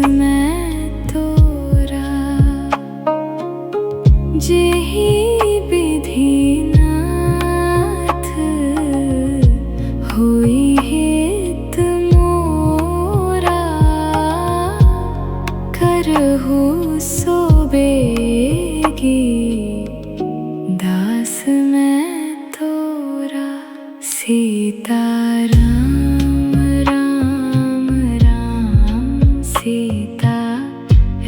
मैं तोरा जेहि विधि नाथ होई हित मोरा करहु सो बेगी दास मैं तोरा। सीता राम राम राम सीता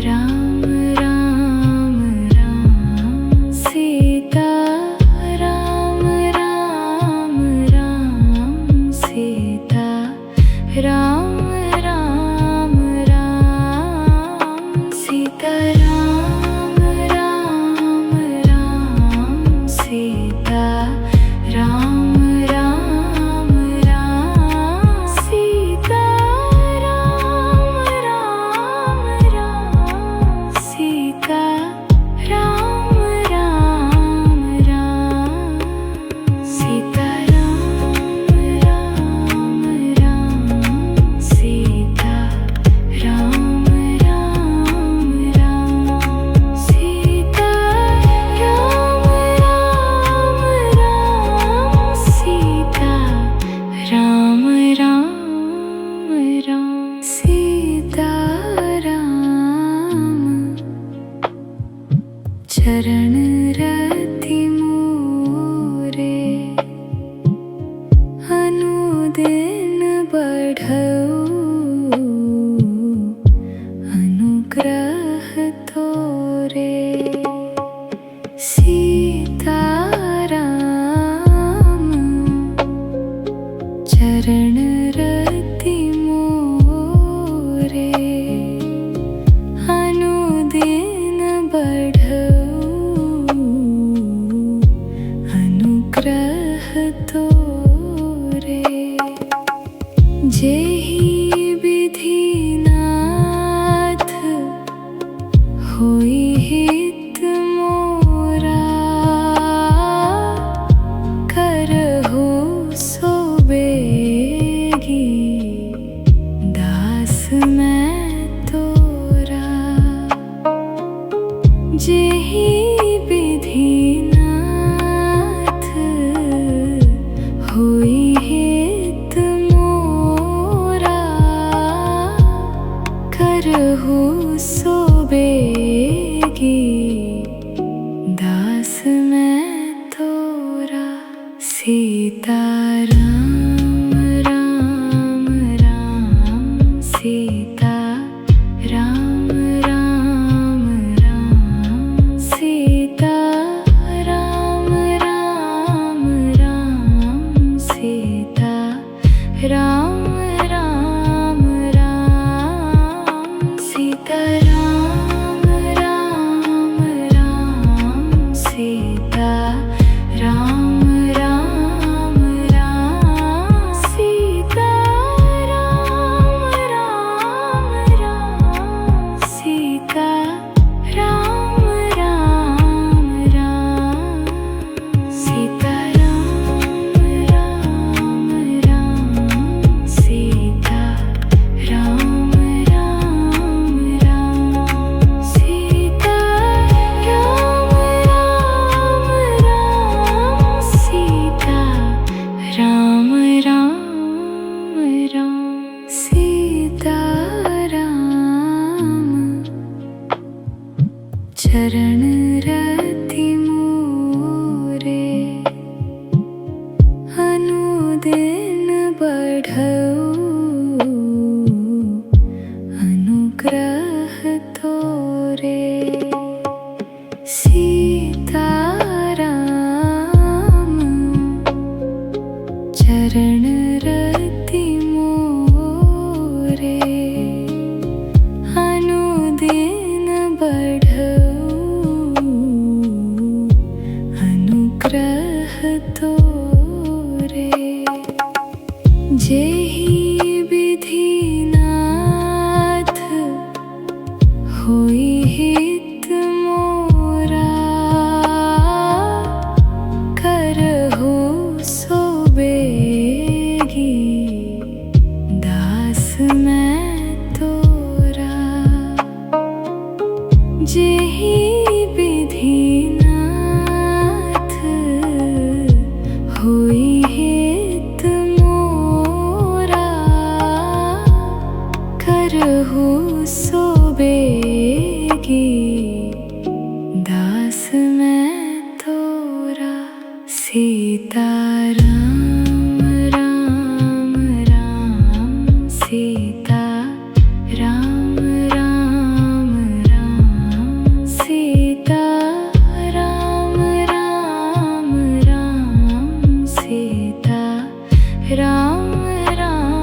राम राम राम सीता राम राम राम सीता राम राम राम सीता राम राम राम सीता राम राम राम सीता राम राम राम सीता राम राम राम सीता राम राम राम सीता राम राम राम सीता राम राम राम सीता राम राम राम सीता राम चरण रति मोरे अनुदिन बढ़ऊ अनुग्रह तोरे। सीता राम चरण रति मोरे अनुदिन बढ़ऊ अनुग्रह तोरे। जेहि विधि नाथ होई हित मोरा करहु सो बेगी दास मैं तोरा। जेहि विधि नाथ होई हित मोरा करहु सो बेगी दास मैं तोरा। सीता राम राम राम सीता राम राम राम सीता राम राम राम सीता राम राम राम सीता राम राम राम सीता राम राम राम सीता राम राम राम सीता राम राम राम सीता राम राम राम सीता राम राम राम सीता राम राम राम सीता राम राम राम सीता राम चरण रति मोरे अनुदिन बढ़ऊ अनुग्रह तोरे। सीता राम चरण रति मोरे अनुदिन बढ़ऊ अनुग्रह तोरे। जेहि विधि नाथ जेहि विधिनाथ होई हित मोरा, करहु सो बेगी दास मैं तोरा। सीता राम राम राम सीता राम राम राम सीता राम राम राम सीता राम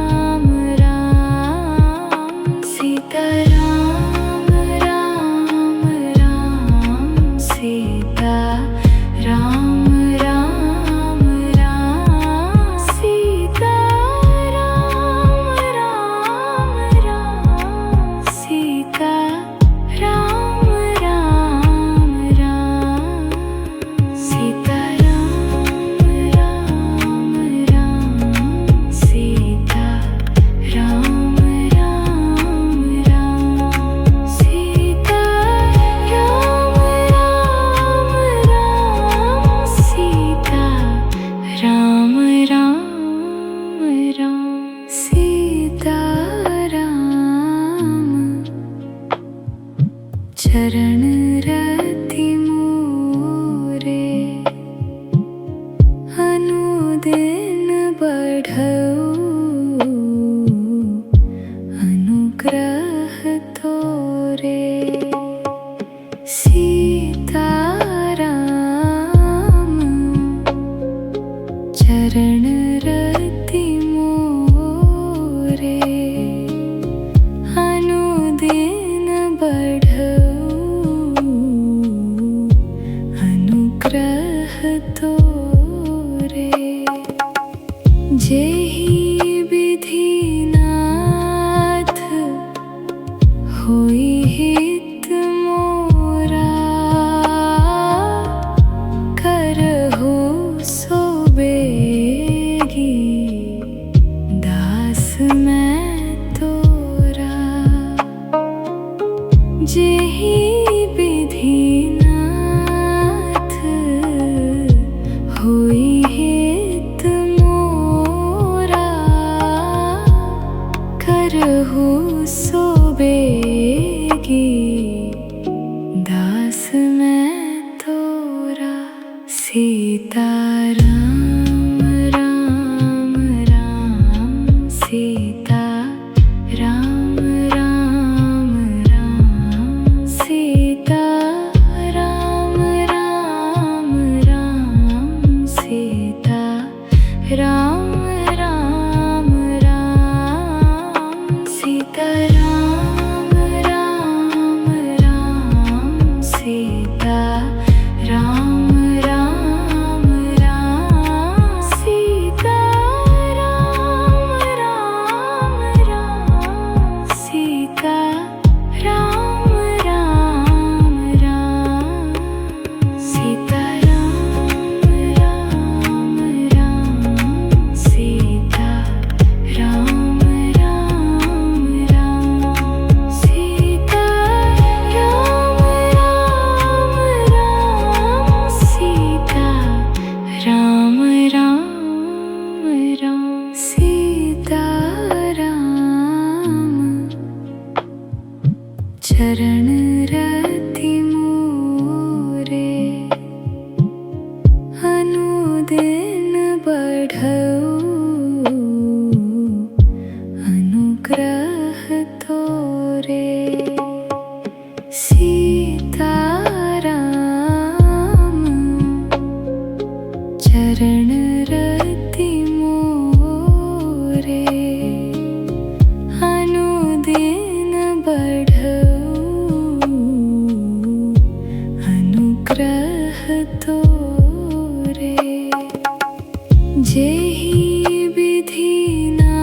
राम राम सीता राम राम राम सीता राम राम राम सीता राम राम राम सीता राम राम राम सीता राम राम राम सीता राम राम राम सीता राम राम राम सीता राम राम राम सीता राम चरण रति मोरे, अनुदिन बढ़ऊ अनुग्रह तोरे। सीता राम चरण रति मोरे, अनुदिन बढ़ऊ अनुग्रह तोरे। जेहि विधिनाथ होई हित मोरा, करहु सो बेगी दास मैं तोरा। जेहि विधिनाथ होई हित मोरा, करहु सो बेगी दास मैं तोरा। सीता राम राम राम सीता राम राम राम सीता राम राम राम सीता राम राम राम सीता राम राम राम सीता राम राम राम सीता राम राम राम सीता राम राम राम सीता राम राम राम सीता राम राम राम सीता राम राम राम सीता राम राम राम सीता राम चरण रति मोरे, अनुदिन बढ़ऊ अनुग्रह तोरे। सीता राम चरण रति मोरे, अनुदिन बढ़ऊ अनुग्रह तोरे। जेहि विधिनाथ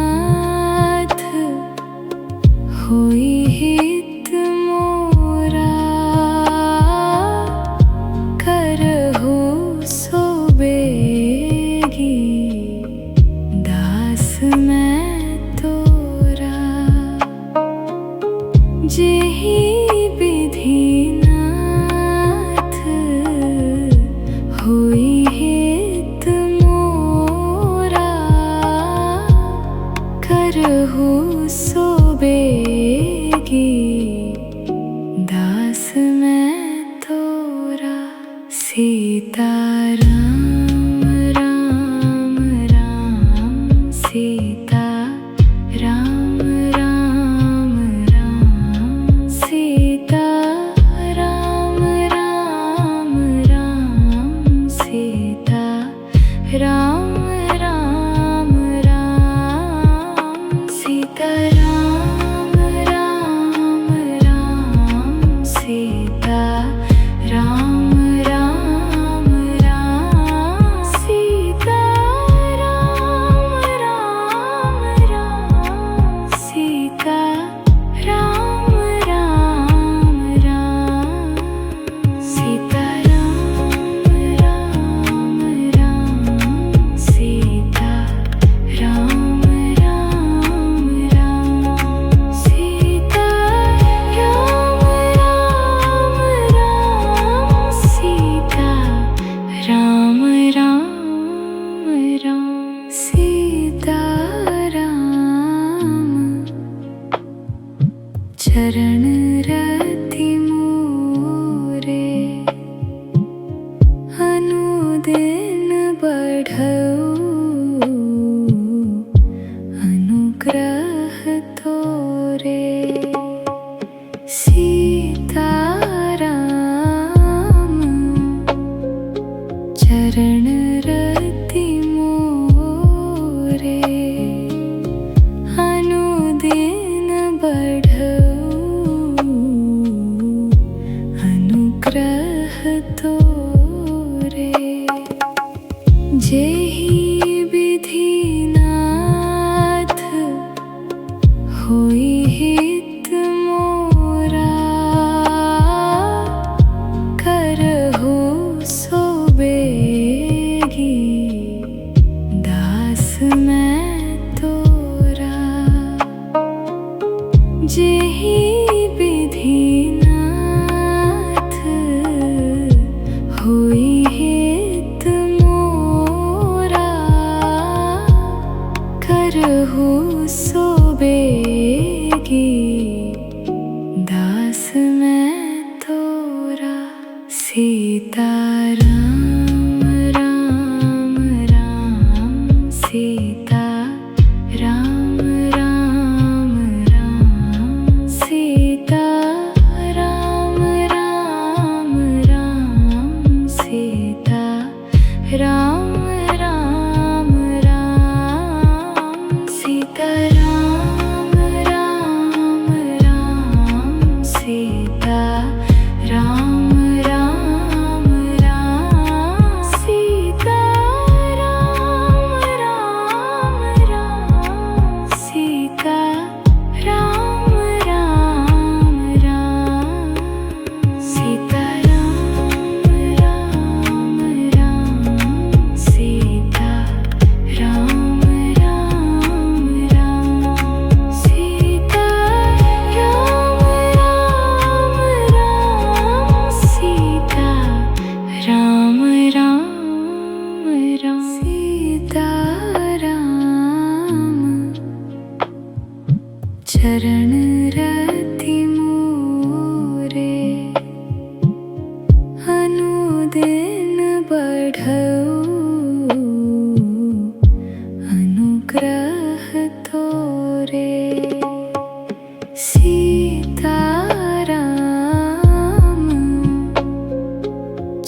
होई हित मोरा, करहु सो बेगी दास मैं तोरा। जेहि विधिनाथ चरण रति मोरे अनुदिन बढ़ऊ अनुग्रह तोरे सीताराम चरण रति मोरे अनुदिन बढ़ऊ अनुग्रह तोरे जेहि विधि नाथ होई हित मोरा करहु सो बेगी दास मैं तोरा जेहि विधि नाथ होई हित मोरा करहु सो बेगी दास मैं तोरा सीताराम राम राम सीता राम राम राम सीता राम राम राम सीता राम राम राम सीता राम राम राम सीता राम राम राम सीता राम राम राम सीता राम राम राम सीता राम राम राम सीता राम राम राम सीता राम राम राम सीता राम राम राम सीता राम चरण रति मोरे अनुदिन बढ़ऊ अनुग्रह तोरे सीताराम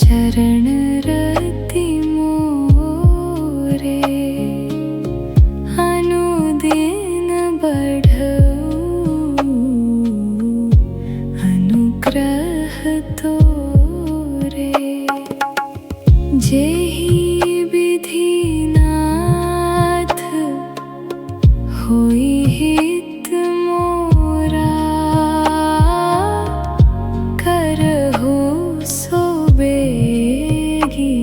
चरण रति मोरे अनुदिन बढ़ऊ अनुग्रह तोरे जेहि विधि नाथ होई हित मोरा करहु सो बेगी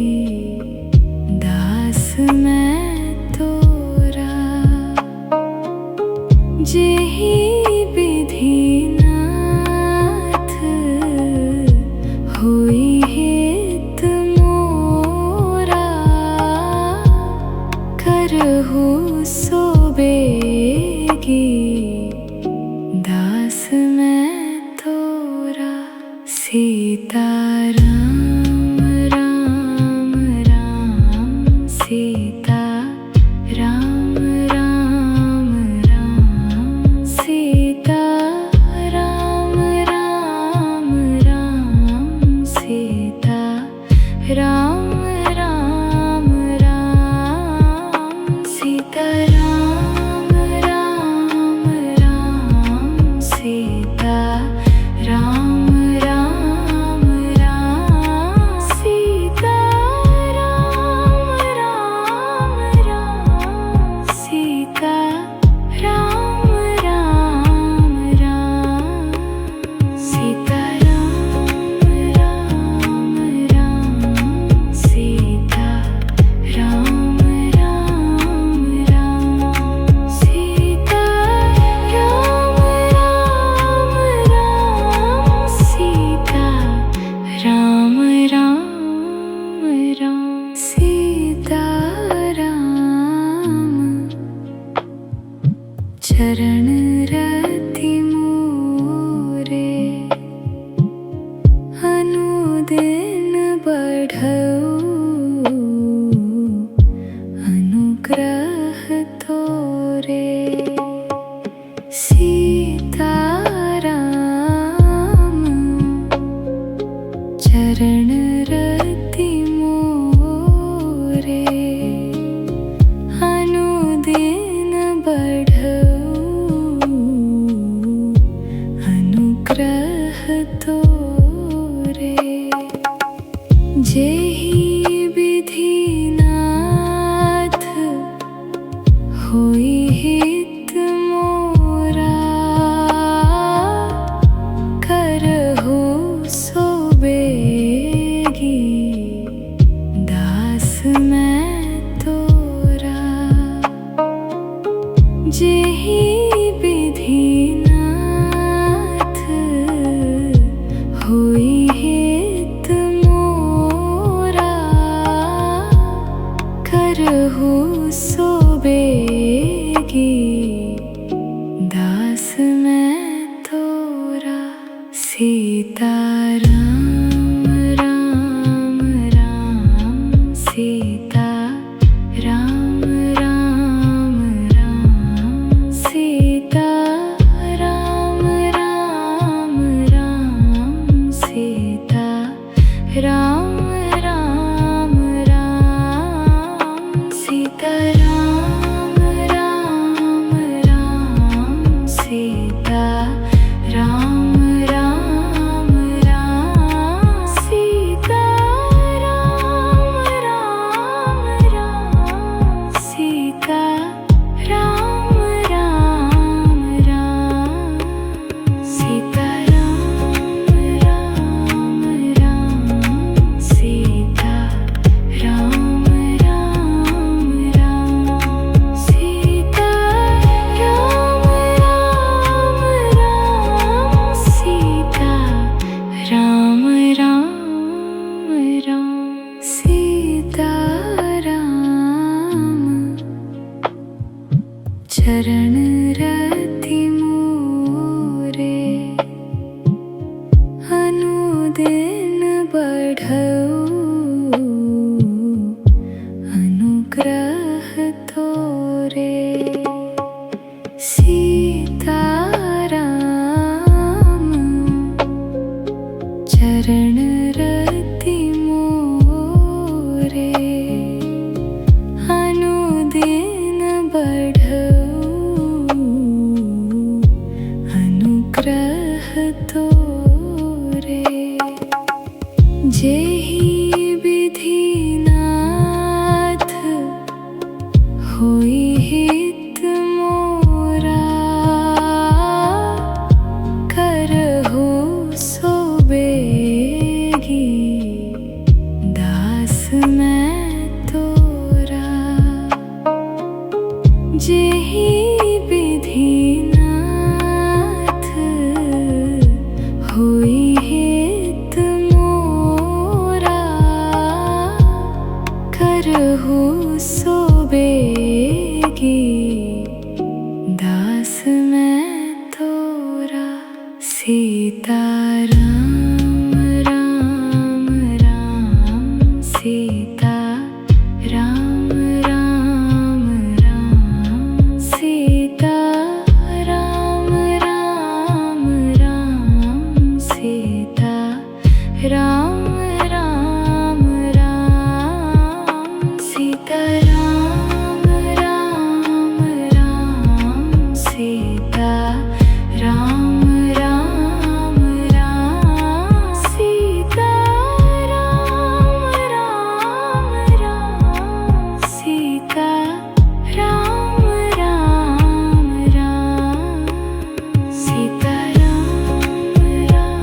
दास मैं तोरा जेहि विधि नाथ होई हित मोरा करहु सो बेगी दास मैं तोरा सीताराम राम राम सीता राम राम राम सीता राम राम राम सीता राम राम राम सीता राम राम राम सीता राम राम अनुग्रह तोरे। जेहि विधि नाथ होई हित मोरा, करहु सो बेगी दास मैं तोरा। जेहि विधि नाथ होई हित मोरा, करहु सो बेगी दास मैं तोरा। सीता राम राम राम सीता राम राम राम सीता राम राम राम सीता राम राम राम सीता राम राम राम सीता राम राम राम सीता राम राम राम सीता राम राम राम सीता राम राम राम सीता राम राम राम सीता राम राम राम सीता राम राम राम सीता राम चरण रति मोरे, अनुदिन बढ़ऊ अनुग्रह तोरे। सीता राम चरण रति मोरे, अनुदिन बढ़ऊ अनुग्रह तोरे। जेहि विधि नाथ होई हित मोरा, करहु सो बेगी दास मैं तोरा। जेहि विधि नाथ होई हित मोरा, करहु सो बेगी दास मैं तोरा। सीता राम राम राम सीता राम राम राम सीता राम राम राम सीता राम राम राम सीता राम राम राम सीता राम राम राम सीता राम राम राम सीता राम राम राम सीता राम राम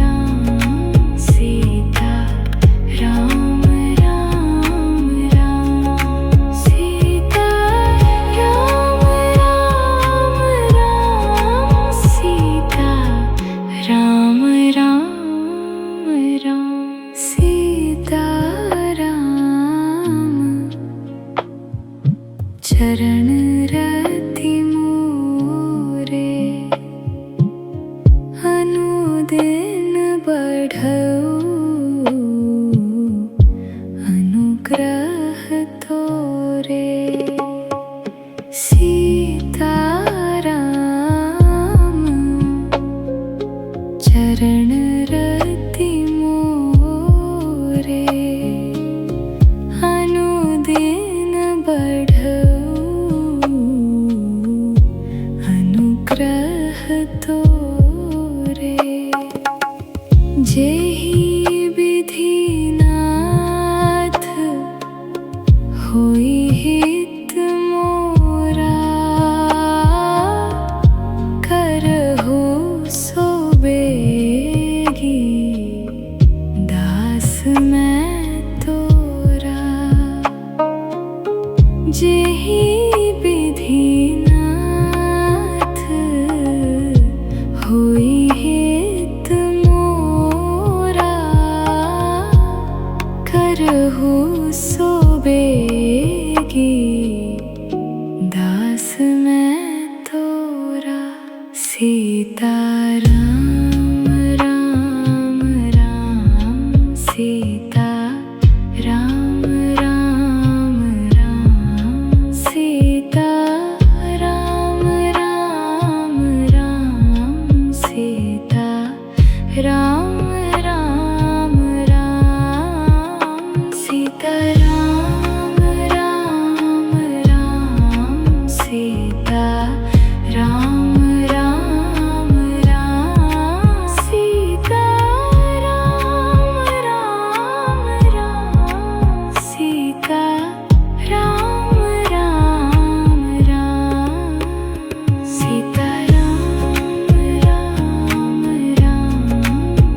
राम सीता राम राम राम सीता राम राम राम सीता राम राम राम सीता राम चरण रति मोरे, अनुदिन बढ़ऊ अनुग्रह तोरे। सीता राम चरण रति मोरे, अनुदिन बढ़ऊ अनुग्रह तोरे। जेहि विधिनाथ होई हित मोरा, करहु सो बेगी दास मैं तोरा। जेहि विधिनाथ होई हित मोरा, करहु सो बेगी दास मैं तोरा। सीता राम राम राम, सीता राम राम राम, सीता राम राम राम, सीता राम राम राम, सीता राम राम राम, सीता राम राम राम, सीता राम राम राम, सीता राम राम राम, सीता राम राम राम,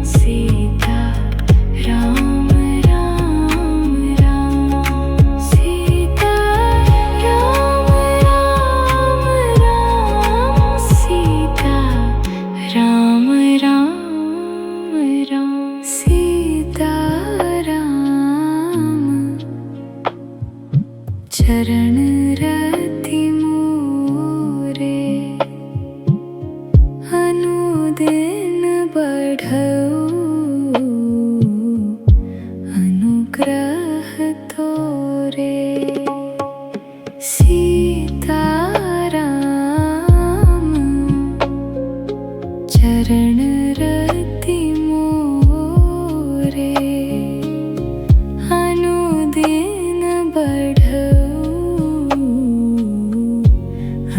सीता राम राम राम, सीता राम राम राम, सीता राम राम राम, सीता राम चरण रति मोरे, अनुदिन बढ़ऊ अनुग्रह तोरे। सीता राम चरण रति मोरे, अनुदिन बढ़ऊ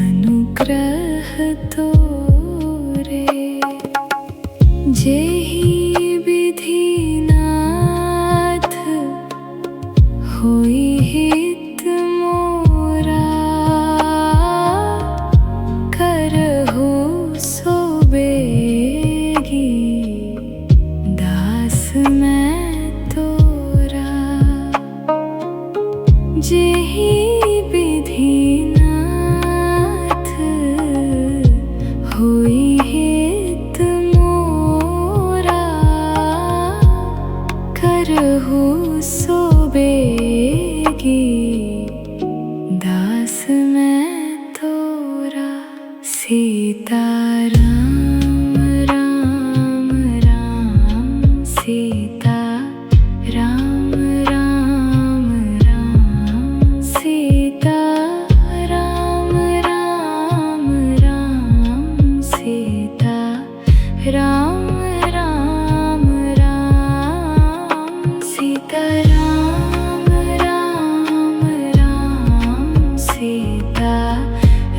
अनुग्रह तोरे। जेहि विधिनाथ होई हित मोरा, करहु सो बेगी दास मैं तोरा। जेहि विधिनाथ होई हित मोरा, करहु सो बेगी दास मैं तोरा। सीता राम राम राम, सीता राम राम राम, सीता राम राम राम, सीता राम राम राम, सीता राम राम राम, सीता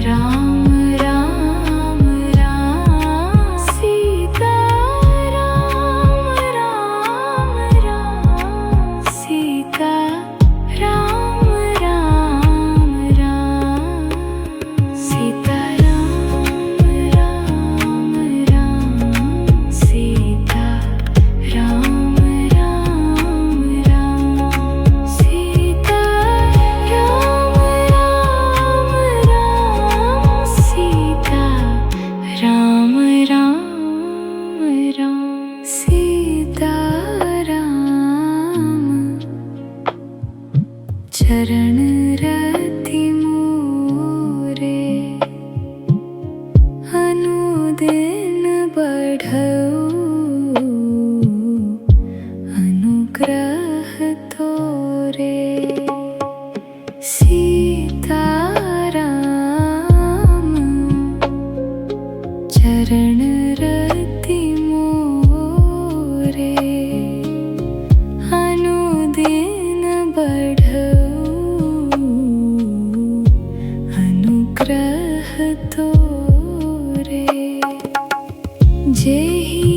राम राम राम, सीता राम राम राम, सीता राम राम राम, सीता राम राम राम, सीता राम राम राम, सीता राम राम राम, सीता राम राम राम, सीता राम चरण रति मोरे, अनुदिन बढ़ऊ अनुग्रह तोरे। सीता राम चरण रति मोरे, अनुदिन बढ़ऊ अनुग्रह तोरे। जेहि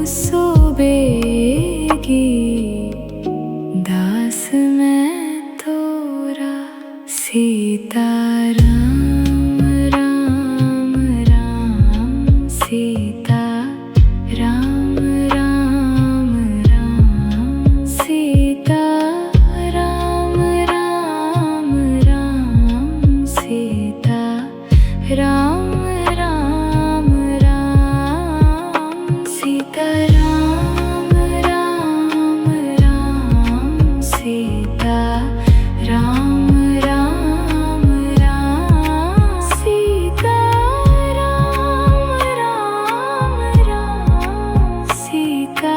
सोबेगी दास मैं तोरा। सीता राम राम राम सीता राम राम राम सीता राम राम राम सीता राम राम राम सीता राम राम राम सीता राम राम राम सीता राम राम राम सीता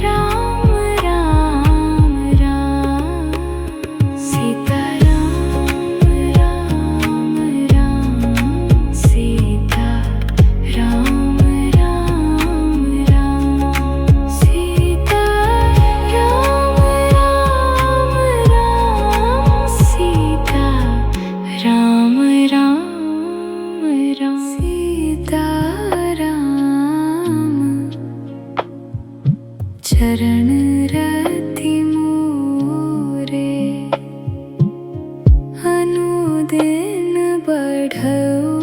राम राम राम सीता राम राम राम सीता राम राम राम सीता राम राम राम सीता राम राम राम सीता राम चरण रति मोरे अनुदिन बढ़ऊ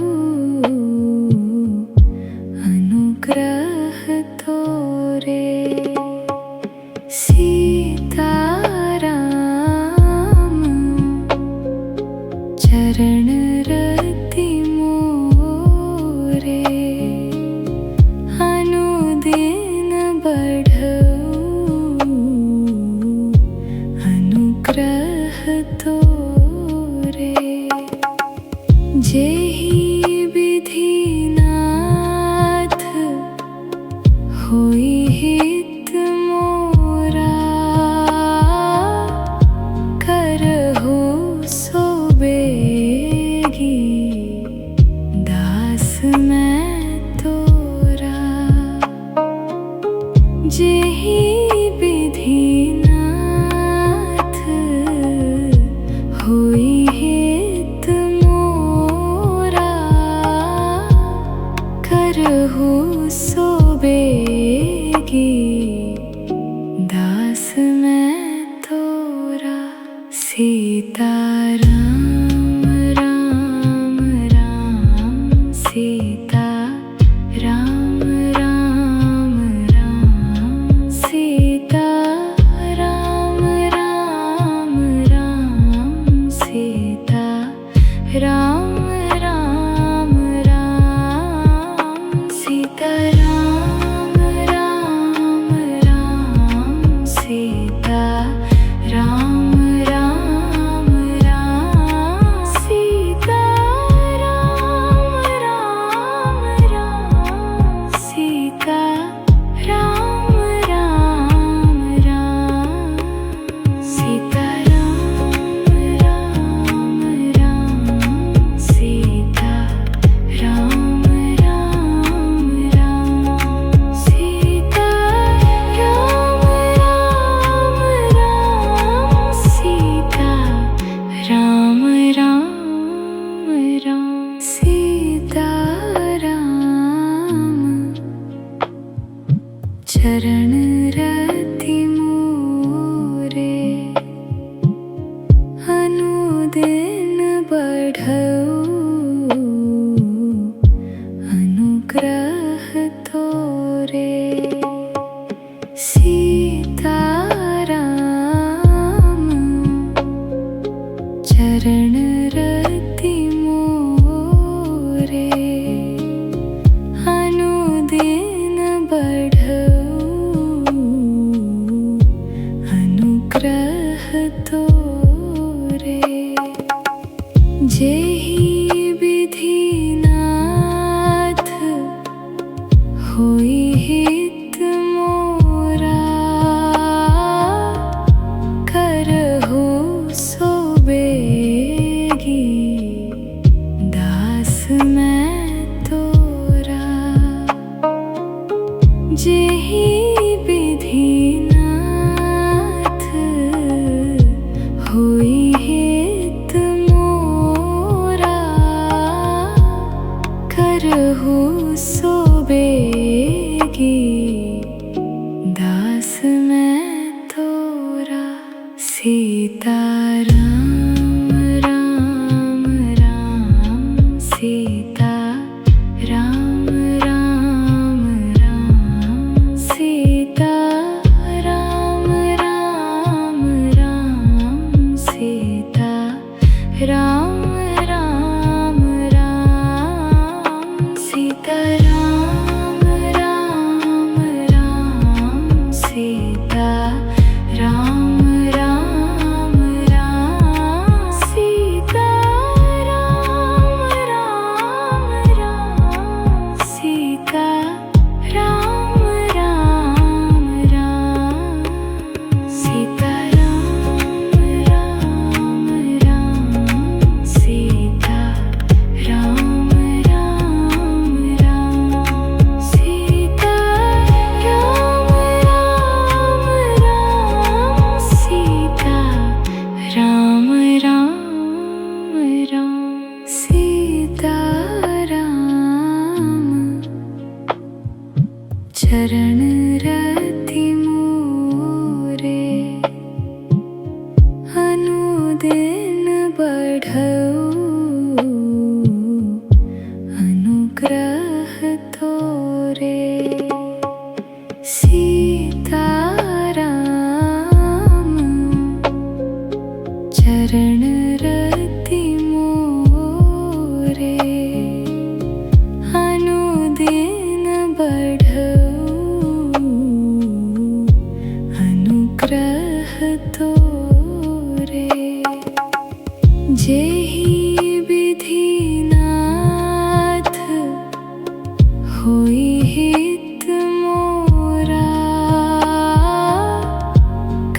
अनुग्रह तोरे। सीता राम चरण रति मोरे अनुदिन बढ़ऊ अनुग्रह तोरे। जेहि विधि नाथ होई हित मोरा करहु सोबेगी दास मैं तोरा। जेहि विधि नाथ होई हित मोरा करहु सोबेगी दास मैं तोरा। सीता राम राम राम सीता राम राम राम सीता राम राम राम सीता राम राम राम सीता राम राम राम सीता राम राम राम सीता राम राम राम सीता राम राम राम सीता राम राम राम सीता राम राम राम सीता राम राम राम सीता राम राम राम सीता राम चरण रति मोरे अनुदिन बढ़ऊ अनुग्रह तोरे। सीता राम चरण रति मोरे अनुदिन बढ़ऊ अनुग्रह तोरे। जेहि विधि नाथ होई हित मोरा करहु सोबेगी दास मैं तोरा। जेहि विधि नाथ होई हित मोरा करहु सोबेगी सीता राम राम राम सीता राम राम राम सीता राम राम राम सीता राम राम राम सीता राम राम राम सीता राम राम राम सीता राम राम राम सीता राम राम राम सीता राम राम राम सीता राम राम राम सीता राम राम राम सीता राम राम राम सीता राम चरण रति मोरे अनुदिन बढ़ऊ अनुग्रह तोरे सीता राम चरण रति मोरे अनुदिन बढ़ऊ अनुग्रह तोरे जेहि विधि नाथ होई हित मोरा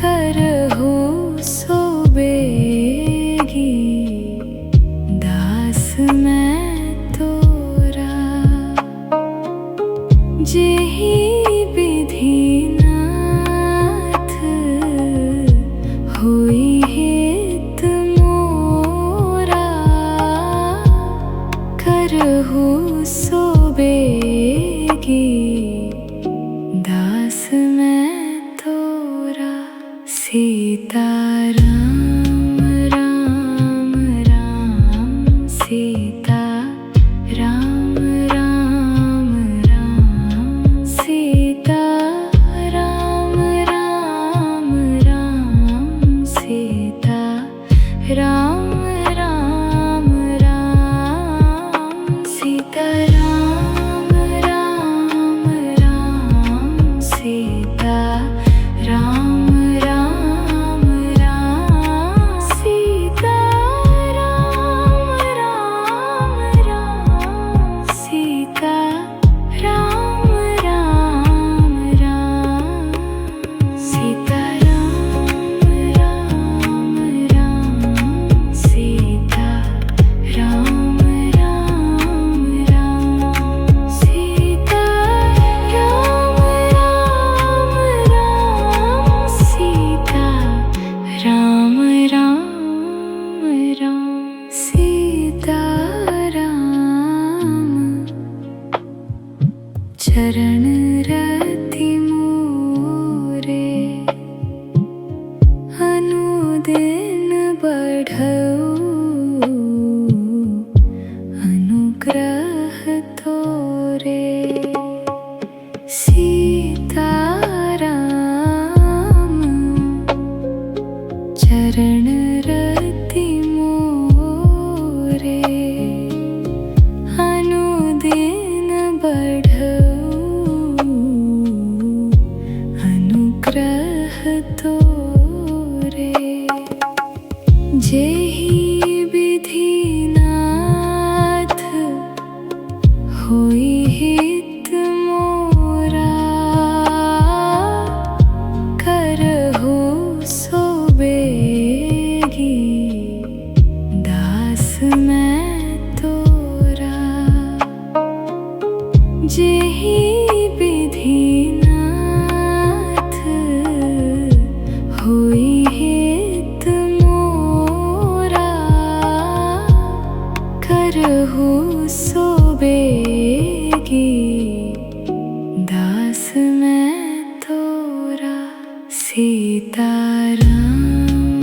करहु सो बेगी दास मैं तोरा जेहि विधि नाथ होई हित मोरा करहु सो बेगी दास मैं तोरा सीता राम राम राम सीता राम राम राम सीता राम राम राम सीता राम राम राम सीता राम राम राम सीता राम राम राम सीता राम राम राम सीता राम राम राम सीता राम राम राम सीता राम राम राम सीता राम राम राम सीता राम राम राम सीता राम चरण रति मोरे अनुदिन बढ़ऊ अनुग्रह तोरे सीता राम चरण रति मोरे अनुदिन बढ़ऊ अनुग्रह तोरे जेहि विधि नाथ होई हित मोरा करहु सो बेगी दास मैं तोरा जेहि विधि नाथ होई हित मोरा करहु सो बेगी दास मैं तोरा सीता राम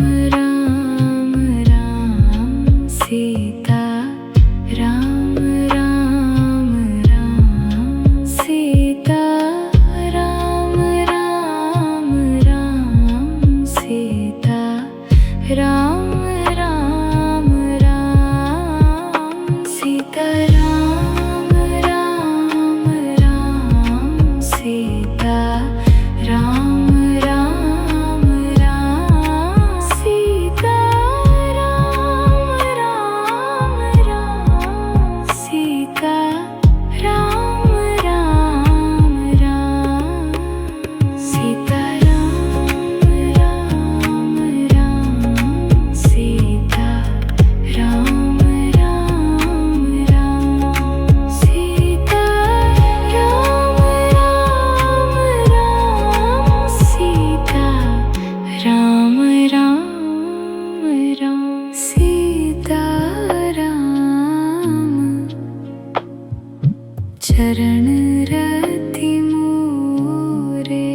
चरण रति मोरे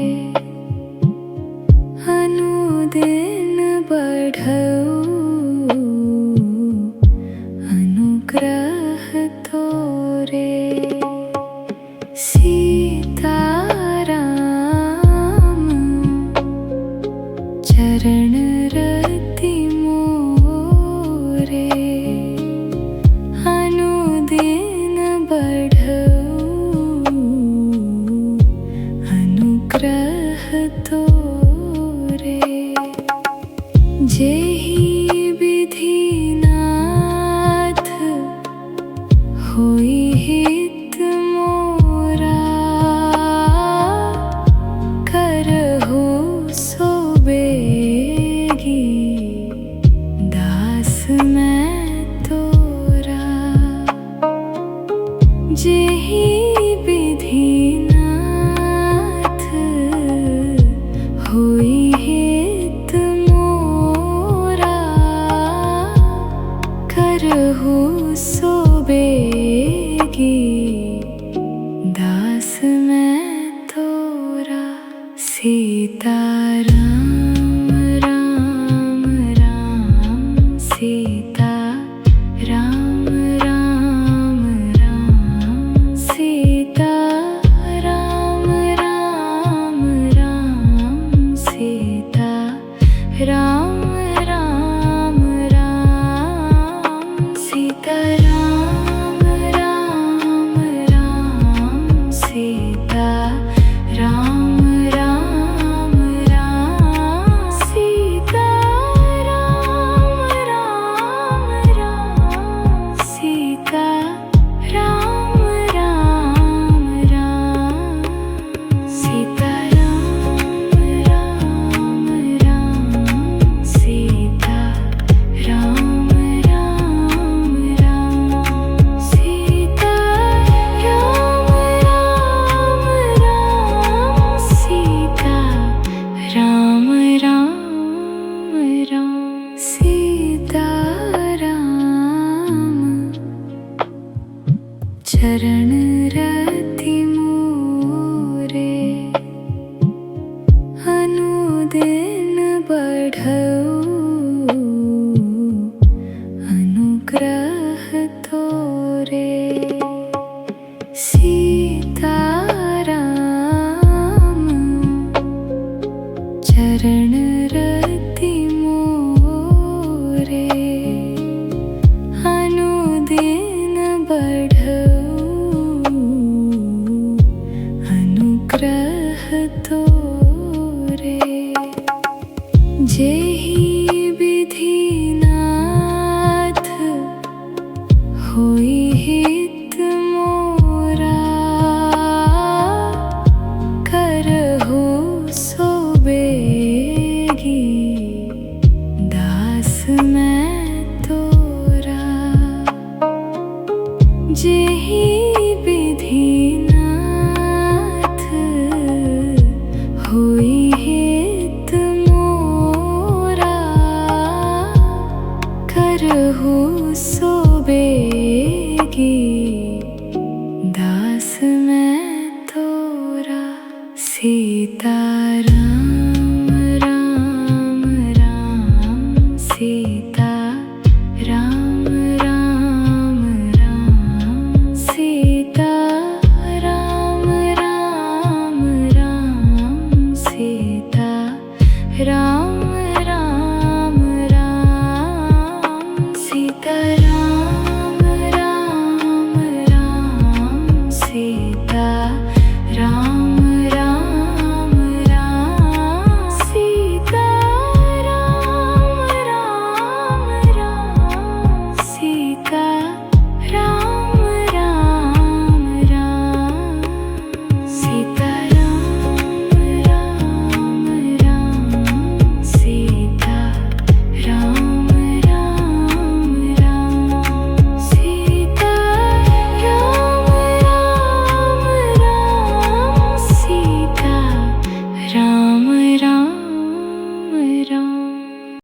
अनुदिन बढ़ऊ अनुग्रह तोरे सीताराम चरण रति मोरे अनुदिन बढ़ऊ अनुग्रह तोरे जेहि विधि नाथ होई हित मोरा करहु सो बेगी दास मैं तोरा जेहि विधि नाथ होई हित मोरा करहु सो बेगी दास मैं तोरा सीताराम राम राम सीता राम राम राम सीता राम राम राम सीता राम राम राम सीता राम राम राम सीता राम राम राम सीता राम राम राम सीता राम राम राम सीता राम राम राम सीता राम राम राम सीता राम राम राम सीता राम राम राम सीता राम चरण रति मोरे अनुदिन बढ़ऊ अनुग्रह तोरे सीताराम चरण रति मोरे अनुदिन बढ़ऊ अनुग्रह तोरे जेहि विधि नाथ होई हित मोरा करहु सो बेगी दास मैं तोरा जेहि विधि नाथ होई हित मोरा करहु सो बेगी दास मैं तोरा सीता